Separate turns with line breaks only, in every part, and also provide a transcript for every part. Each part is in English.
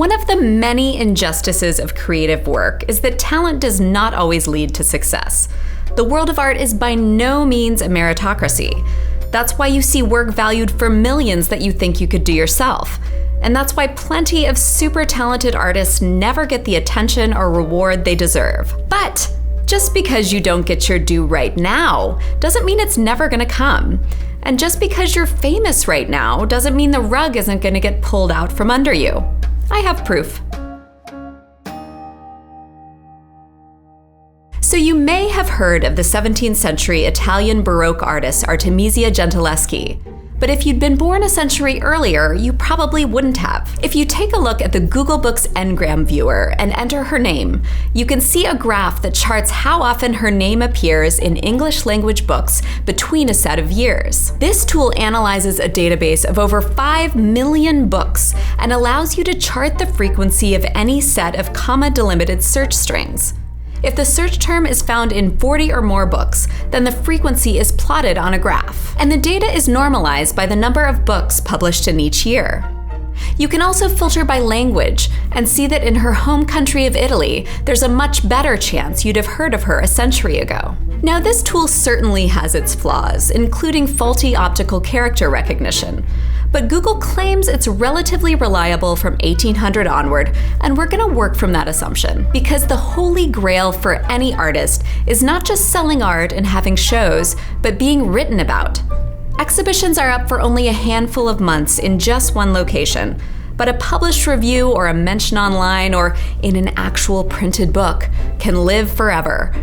One of the many injustices of creative work is that talent does not always lead to success. The world of art is by no means a meritocracy. That's why you see work valued for millions that you think you could do yourself. And that's why plenty of super talented artists never get the attention or reward they deserve. But just because you don't get your due right now doesn't mean it's never gonna come. And just because you're famous right now doesn't mean the rug isn't gonna get pulled out from under you. I have proof. So you may have heard of the 17th century Italian Baroque artist Artemisia Gentilschi. But if you'd been born a century earlier, you probably wouldn't have. If you take a look at the Google Books Ngram viewer and enter her name, you can see a graph that charts how often her name appears in English language books between a set of years. This tool analyzes a database of over 5 million books and allows you to chart the frequency of any set of comma-delimited search strings. If the search term is found in 40 or more books, then the frequency is plotted on a graph. And the data is normalized by the number of books published in each year. You can also filter by language and see that in her home country of Italy, there's a much better chance you'd have heard of her a century ago. Now, this tool certainly has its flaws, including faulty optical character recognition. But Google claims it's relatively reliable from 1800 onward, and we're gonna work from that assumption. Because the holy grail for any artist is not just selling art and having shows, but being written about. Exhibitions are up for only a handful of months in just one location, but a published review or a mention online or in an actual printed book can live forever.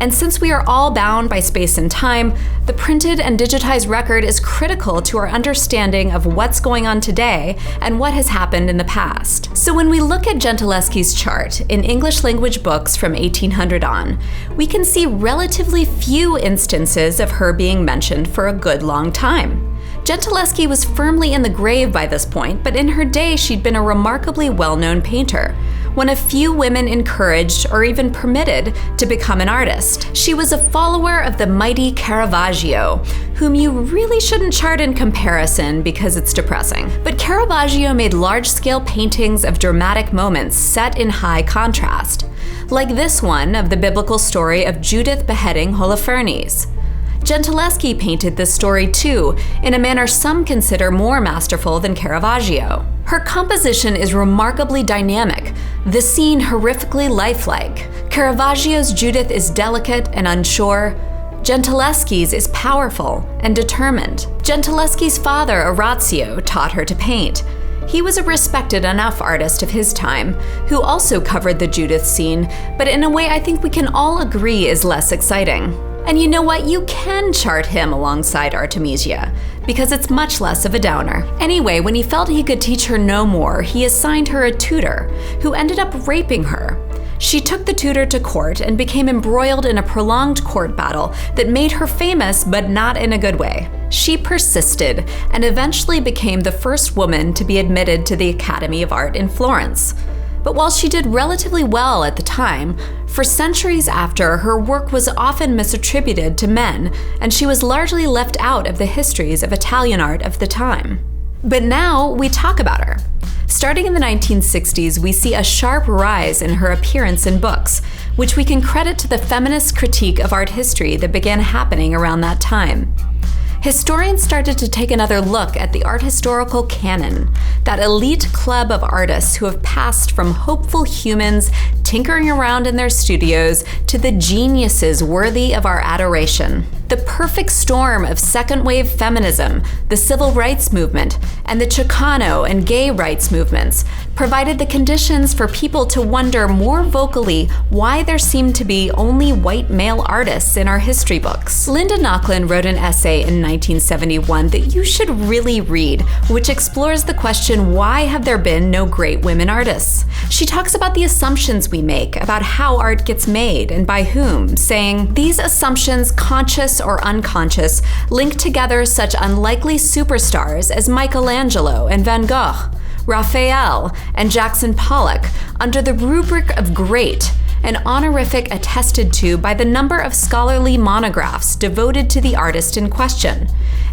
And since we are all bound by space and time, the printed and digitized record is critical to our understanding of what's going on today and what has happened in the past. So when we look at Gentilschi's chart in English language books from 1800 on, we can see relatively few instances of her being mentioned for a good long time. Gentilschi was firmly in the grave by this point, but in her day she'd been a remarkably well-known painter, one of few women encouraged or even permitted to become an artist. She was a follower of the mighty Caravaggio, whom you really shouldn't chart in comparison because it's depressing. But Caravaggio made large-scale paintings of dramatic moments set in high contrast, like this one of the biblical story of Judith beheading Holofernes. Gentilschi painted this story too, in a manner some consider more masterful than Caravaggio. Her composition is remarkably dynamic, the scene horrifically lifelike. Caravaggio's Judith is delicate and unsure. Gentilschi's is powerful and determined. Gentilschi's father, Orazio, taught her to paint. He was a respected enough artist of his time, who also covered the Judith scene, but in a way I think we can all agree is less exciting. And you know what? You can chart him alongside Artemisia, because it's much less of a downer. Anyway, when he felt he could teach her no more, he assigned her a tutor, who ended up raping her. She took the tutor to court and became embroiled in a prolonged court battle that made her famous, but not in a good way. She persisted, and eventually became the first woman to be admitted to the Academy of Art in Florence. But while she did relatively well at the time, for centuries after, her work was often misattributed to men, and she was largely left out of the histories of Italian art of the time. But now we talk about her. Starting in the 1960s, we see a sharp rise in her appearance in books, which we can credit to the feminist critique of art history that began happening around that time. Historians started to take another look at the art historical canon, that elite club of artists who have passed from hopeful humans tinkering around in their studios to the geniuses worthy of our adoration. The perfect storm of second-wave feminism, the civil rights movement, and the Chicano and gay rights movements provided the conditions for people to wonder more vocally why there seemed to be only white male artists in our history books. Linda Nochlin wrote an essay in 1971 that you should really read, which explores the question, why have there been no great women artists? She talks about the assumptions we make about how art gets made and by whom, saying, these assumptions, conscious or unconscious, link together such unlikely superstars as Michelangelo and Van Gogh, Raphael and Jackson Pollock under the rubric of great, an honorific attested to by the number of scholarly monographs devoted to the artist in question.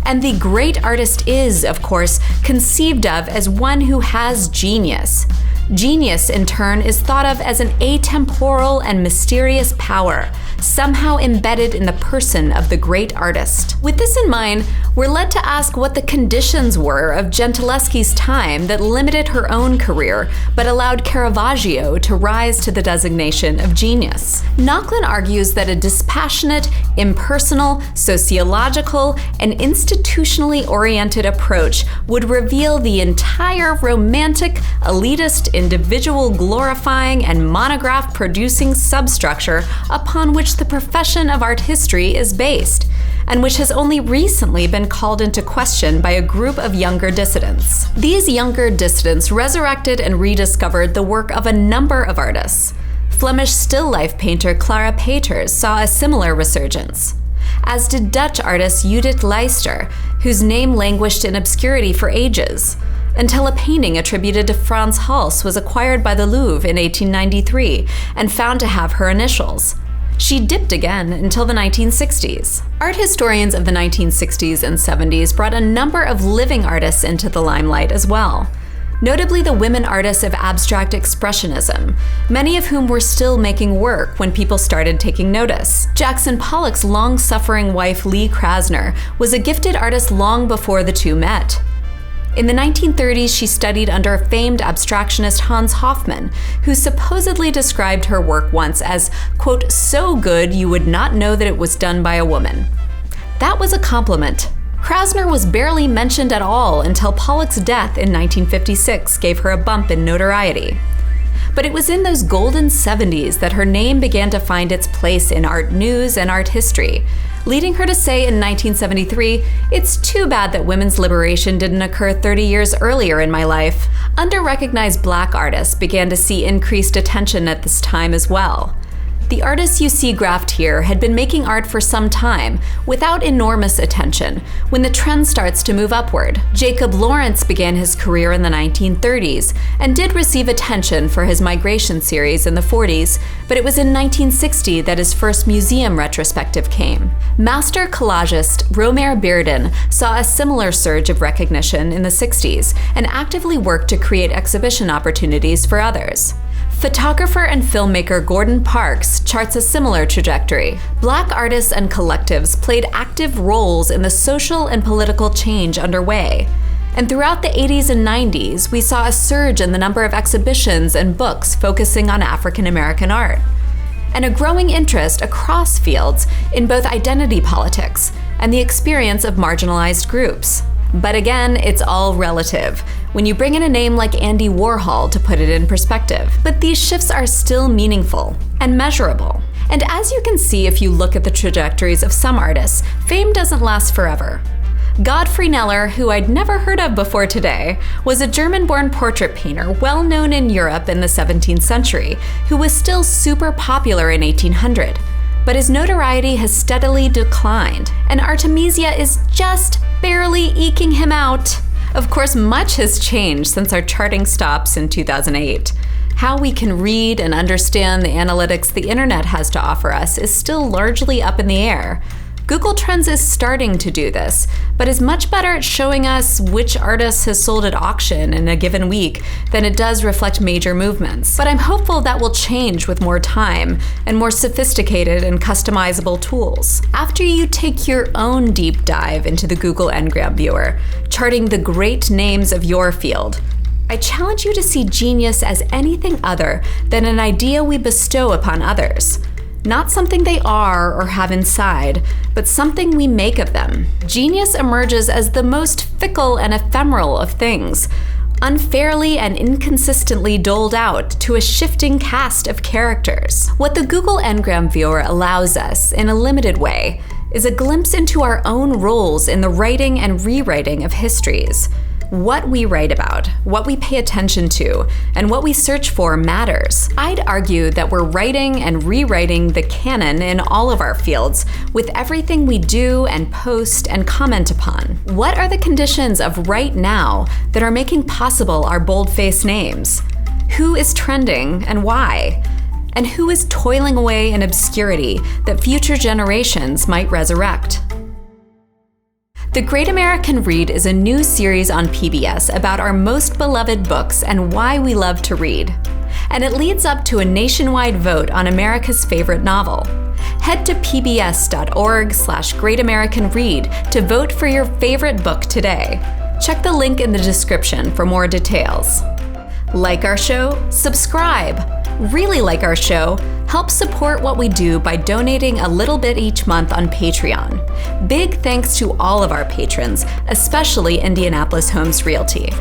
And the great artist is, of course, conceived of as one who has genius. Genius, in turn, is thought of as an atemporal and mysterious power, somehow embedded in the person of the great artist. With this in mind, we're led to ask what the conditions were of Gentilschi's time that limited her own career, but allowed Caravaggio to rise to the designation of genius. Nochlin argues that a dispassionate, impersonal, sociological, and institutionally oriented approach would reveal the entire romantic, elitist, individual glorifying, and monograph producing substructure upon which the profession of art history is based, and which has only recently been called into question by a group of younger dissidents. These younger dissidents resurrected and rediscovered the work of a number of artists. Flemish still life painter Clara Peters saw a similar resurgence, as did Dutch artist Judith Leister, whose name languished in obscurity for ages, until a painting attributed to Frans Hals was acquired by the Louvre in 1893 and found to have her initials. She dipped again until the 1960s. Art historians of the 1960s and 70s brought a number of living artists into the limelight as well, notably the women artists of abstract expressionism, many of whom were still making work when people started taking notice. Jackson Pollock's long-suffering wife Lee Krasner was a gifted artist long before the two met. In the 1930s, she studied under famed abstractionist Hans Hofmann, who supposedly described her work once as, quote, so good you would not know that it was done by a woman. That was a compliment. Krasner was barely mentioned at all until Pollock's death in 1956 gave her a bump in notoriety. But it was in those golden 70s that her name began to find its place in art news and art history, leading her to say in 1973, "It's too bad that women's liberation didn't occur 30 years earlier in my life." Under-recognized Black artists began to see increased attention at this time as well. The artists you see graphed here had been making art for some time, without enormous attention, when the trend starts to move upward. Jacob Lawrence began his career in the 1930s, and did receive attention for his Migration series in the 40s, but it was in 1960 that his first museum retrospective came. Master collagist Romer Bearden saw a similar surge of recognition in the 60s, and actively worked to create exhibition opportunities for others. Photographer and filmmaker Gordon Parks charts a similar trajectory. Black artists and collectives played active roles in the social and political change underway. And throughout the 80s and 90s, we saw a surge in the number of exhibitions and books focusing on African American art, and a growing interest across fields in both identity politics and the experience of marginalized groups. But again, it's all relative when you bring in a name like Andy Warhol to put it in perspective. But these shifts are still meaningful and measurable. And as you can see if you look at the trajectories of some artists, fame doesn't last forever. Godfrey Kneller, who I'd never heard of before today, was a German-born portrait painter well known in Europe in the 17th century, who was still super popular in 1800. But his notoriety has steadily declined, and Artemisia is just barely eking him out. Of course, much has changed since our charting stops in 2008. How we can read and understand the analytics the internet has to offer us is still largely up in the air. Google Trends is starting to do this, but is much better at showing us which artist has sold at auction in a given week than it does reflect major movements. But I'm hopeful that will change with more time and more sophisticated and customizable tools. After you take your own deep dive into the Google Ngram Viewer, charting the great names of your field, I challenge you to see genius as anything other than an idea we bestow upon others. Not something they are or have inside, but something we make of them. Genius emerges as the most fickle and ephemeral of things, unfairly and inconsistently doled out to a shifting cast of characters. What the Google Ngram Viewer allows us, in a limited way, is a glimpse into our own roles in the writing and rewriting of histories. What we write about, what we pay attention to, and what we search for matters. I'd argue that we're writing and rewriting the canon in all of our fields with everything we do and post and comment upon. What are the conditions of right now that are making possible our bold-faced names? Who is trending and why? And who is toiling away in obscurity that future generations might resurrect? The Great American Read is a new series on PBS about our most beloved books and why we love to read. And it leads up to a nationwide vote on America's favorite novel. Head to pbs.org/greatamericanread to vote for your favorite book today. Check the link in the description for more details. Like our show? Subscribe. Really like our show? Help support what we do by donating a little bit each month on Patreon. Big thanks to all of our patrons, especially Indianapolis Homes Realty.